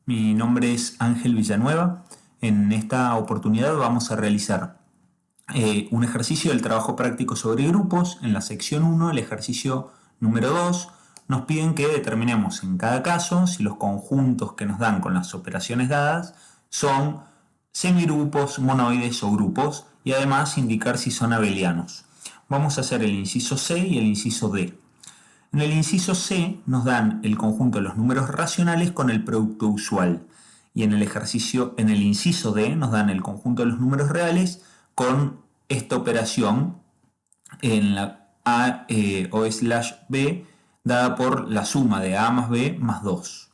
Mi nombre es Ángel Villanueva. En esta oportunidad vamos a realizar un ejercicio del trabajo práctico sobre grupos. En la sección 1, el ejercicio número 2, nos piden que determinemos en cada caso si los conjuntos que nos dan con las operaciones dadas son semigrupos, monoides o grupos, y además indicar si son abelianos. Vamos a hacer el inciso C y el inciso D. En el inciso C nos dan el conjunto de los números racionales con el producto usual, y en el inciso D nos dan el conjunto de los números reales con esta operación en la A o slash B dada por la suma de A más B más 2.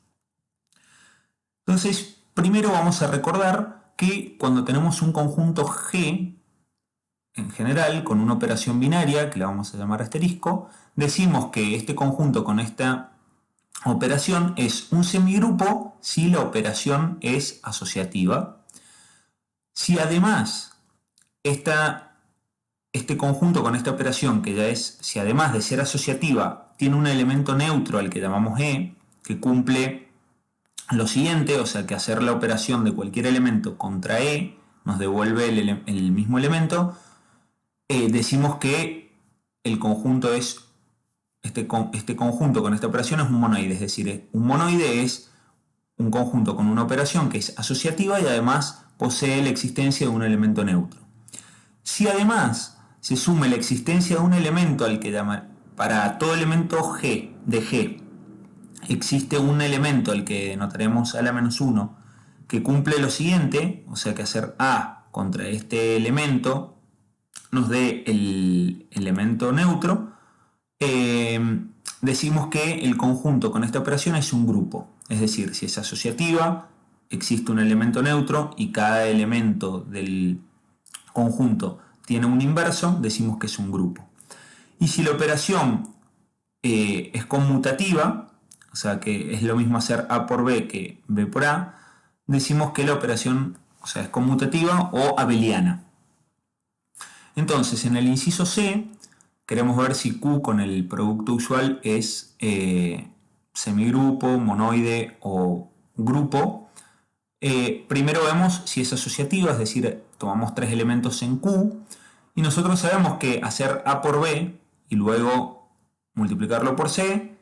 Entonces, primero vamos a recordar que cuando tenemos un conjunto G, en general, con una operación binaria, que la vamos a llamar asterisco, decimos que este conjunto con esta operación es un semigrupo si la operación es asociativa. Si además este conjunto con esta operación, que ya es, si además de ser asociativa, tiene un elemento neutro al que llamamos E, que cumple lo siguiente, o sea que hacer la operación de cualquier elemento contra E nos devuelve el mismo elemento, decimos que el conjunto es este conjunto con esta operación es un monoide, es decir, un monoide es un conjunto con una operación que es asociativa y además posee la existencia de un elemento neutro. Si además se sume la existencia de un elemento al que para todo elemento G de G existe un elemento al que denotaremos A-1 que cumple lo siguiente, o sea que hacer A contra este elemento nos dé el elemento neutro, decimos que el conjunto con esta operación es un grupo. Es decir, si es asociativa, existe un elemento neutro y cada elemento del conjunto tiene un inverso, decimos que es un grupo. Y si la operación es conmutativa, o sea que es lo mismo hacer A por B que B por A, decimos que la operación, o sea, es conmutativa o abeliana. Entonces, en el inciso C, queremos ver si Q con el producto usual es semigrupo, monoide o grupo. Primero vemos si es asociativa, es decir, tomamos tres elementos en Q, y nosotros sabemos que hacer A por B y luego multiplicarlo por C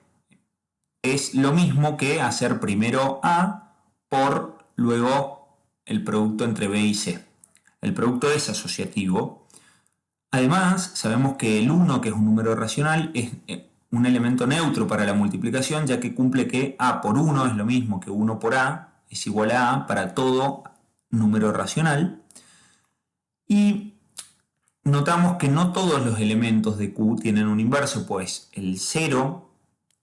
es lo mismo que hacer primero A por luego el producto entre B y C. El producto es asociativo. Además, sabemos que el 1, que es un número racional, es un elemento neutro para la multiplicación, ya que cumple que A por 1 es lo mismo que 1 por A, es igual a A para todo número racional. Y notamos que no todos los elementos de Q tienen un inverso, pues el 0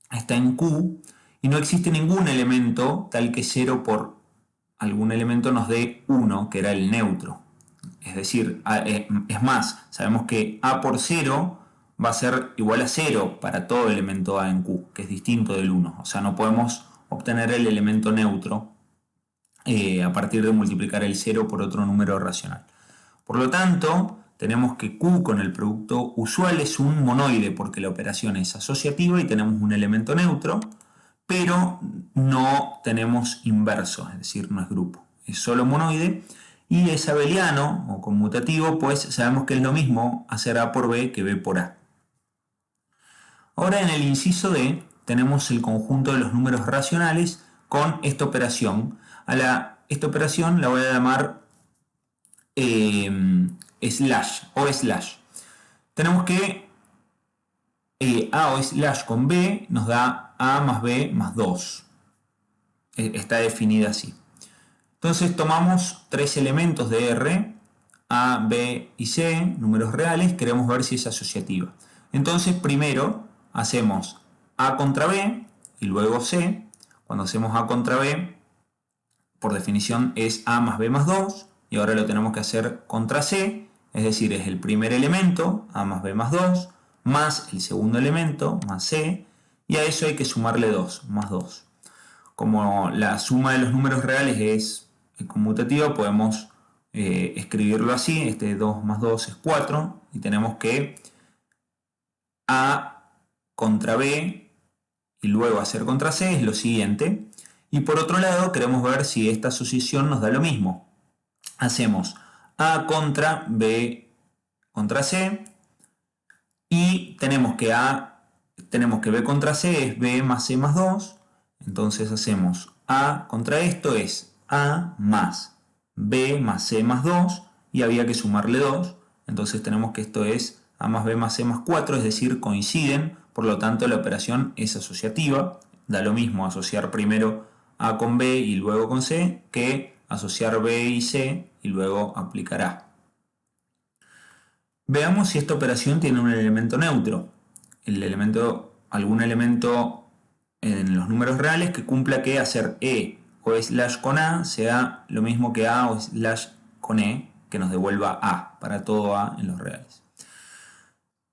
está en Q y no existe ningún elemento tal que 0 por algún elemento nos dé 1, que era el neutro. Es decir, es más, sabemos que A por 0 va a ser igual a 0 para todo elemento A en Q, que es distinto del 1. O sea, no podemos obtener el elemento neutro a partir de multiplicar el 0 por otro número racional. Por lo tanto, tenemos que Q con el producto usual es un monoide porque la operación es asociativa y tenemos un elemento neutro, pero no tenemos inverso, es decir, no es grupo, es solo monoide. Y es abeliano o conmutativo, pues sabemos que es lo mismo hacer A por B que B por A. Ahora en el inciso D tenemos el conjunto de los números racionales con esta operación. Esta operación la voy a llamar slash o slash. Tenemos que A o slash con B nos da A más B más 2. Está definida así. Entonces tomamos tres elementos de R, A, B y C, números reales, queremos ver si es asociativa. Entonces primero hacemos A contra B y luego C. Cuando hacemos A contra B, por definición es A más B más 2, y ahora lo tenemos que hacer contra C, es decir, es el primer elemento, A más B más 2, más el segundo elemento, más C, y a eso hay que sumarle 2, más 2. Como la suma de los números reales es conmutativa, podemos escribirlo así, 2 más 2 es 4, y tenemos que A contra B y luego hacer contra C es lo siguiente, Y por otro lado, queremos ver si esta asociación nos da lo mismo. Hacemos A contra B contra C y tenemos que B contra C es B más C más 2. Entonces hacemos A contra esto es A más B más C más 2 y había que sumarle 2. Entonces tenemos que esto es A más B más C más 4, es decir, coinciden, por lo tanto la operación es asociativa. Da lo mismo asociar primero A con B y luego con C que asociar B y C y luego aplicar A. Veamos si esta operación tiene un elemento neutro. Algún elemento en los números reales que cumpla que hacer E o slash con A sea lo mismo que A o slash con E, que nos devuelva A, para todo A en los reales.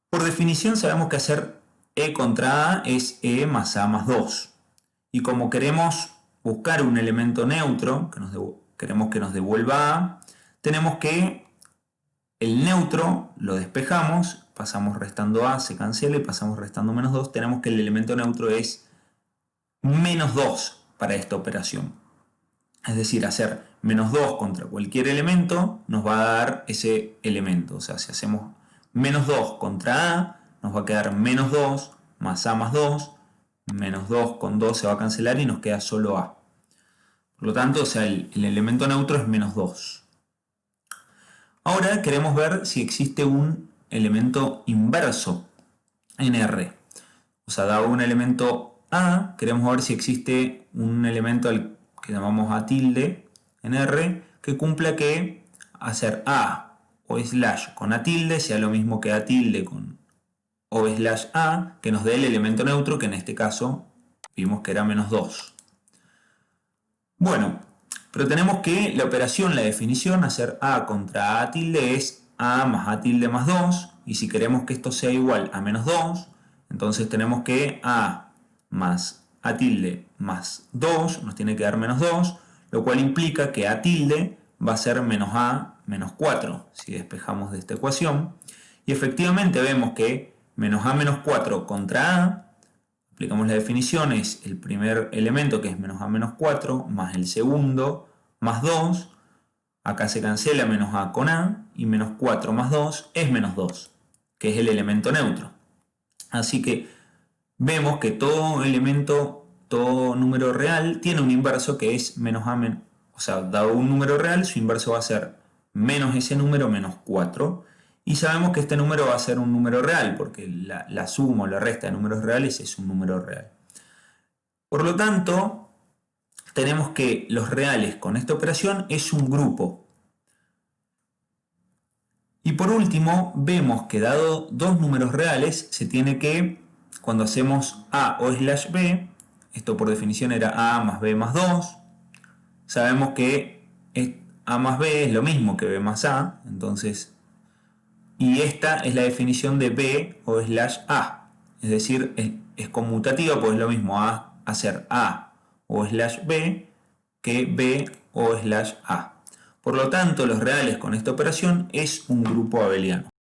Por definición sabemos que hacer E contra A es E más A más 2. Y como queremos buscar un elemento neutro, queremos que nos devuelva A, tenemos que el neutro lo despejamos, pasamos restando A, se cancela y pasamos restando menos 2. Tenemos que el elemento neutro es menos 2 para esta operación. Es decir, hacer menos 2 contra cualquier elemento nos va a dar ese elemento. O sea, si hacemos menos 2 contra A, nos va a quedar menos 2 más A más 2. Menos 2 con 2 se va a cancelar y nos queda solo A. Por lo tanto, o sea, el elemento neutro es menos 2. Ahora queremos ver si existe un elemento inverso en R. O sea, dado un elemento A, queremos ver si existe un elemento al que llamamos A tilde en R que cumpla que hacer A o slash con A tilde sea lo mismo que A tilde con o slash A, que nos dé el elemento neutro, que en este caso vimos que era menos 2. Bueno, pero tenemos que la operación, la definición, hacer A contra A tilde es A más A tilde más 2. Y si queremos que esto sea igual a menos 2, entonces tenemos que A más A tilde más 2 nos tiene que dar menos 2, lo cual implica que A tilde va a ser menos A menos 4, si despejamos de esta ecuación. Y efectivamente vemos que menos A menos 4 contra A, aplicamos la definición, es el primer elemento que es menos A menos 4, más el segundo, más 2. Acá se cancela menos A con A, y menos 4 más 2 es menos 2, que es el elemento neutro. Así que vemos que todo elemento, todo número real, tiene un inverso que es menos A menos. O sea, dado un número real, su inverso va a ser menos ese número, menos 4. Y sabemos que este número va a ser un número real, porque la suma o la resta de números reales es un número real. Por lo tanto, tenemos que los reales con esta operación es un grupo. Y por último, vemos que dado dos números reales, se tiene que, cuando hacemos A o slash B, esto por definición era A más B más 2, sabemos que A más B es lo mismo que B más A, entonces, y esta es la definición de B o slash A, es decir, es conmutativa, pues es lo mismo hacer A o slash B que B o slash A. Por lo tanto, los reales con esta operación es un grupo abeliano.